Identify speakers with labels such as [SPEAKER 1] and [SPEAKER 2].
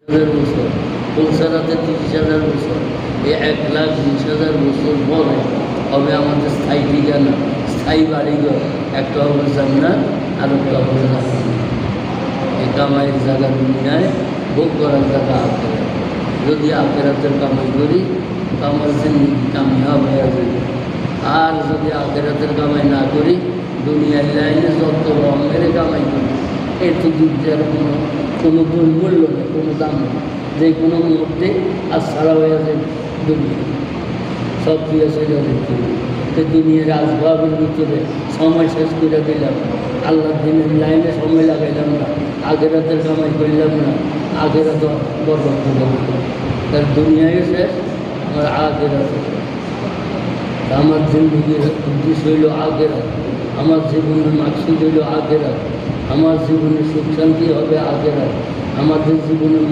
[SPEAKER 1] বছর, পৌঁছাতে 30,000 বছর, এই 1,20,000 বছর পরে হবে আমাদের স্থায়ী ঠিকানা, স্থায়ী বাড়িঘর। একটা হবে জান্নাত আর একটা হবে জাহান্নাম। এই কামাইয়ের জায়গা দুনিয়ায়, ভোগ করার জায়গা আখেরাত। যদি আখেরাতের কামাই করি তো আমার জিন্দেগি কামিয়াব হয়ে যাবে। আর যদি আখেরাতের কামাই না করি, দুনিয়ার লাইনে যত রং মেরে কামাই করি, এর তো দুধের কোনো মূল্য নেই, কোনো দাম নেই। যে কোনো মুহূর্তে আজ ছাড়া হয়ে যায় দুনিয়া, সব দিয়ে চলে যেতে। তো দুনিয়ার আসবাবের ভিতরে সময় শেষ করে দিলাম, আল্লাহ দিনের লাইনে সময় লাগাইলাম না, আখেরাতের কামাই করলাম না, আখেরাত বরবাদ করে দিলাম। তার দুনিয়ায় শেষ, আমার আখেরাত শেষ। আমার জিন্দগির উদ্দেশ্য হইল আখেরাত, আমার জীবনের মাকসুদ হইল আখেরাত, আমার জীবনের সুখ শান্তি হবে আখেরাত, আমাদের জীবনের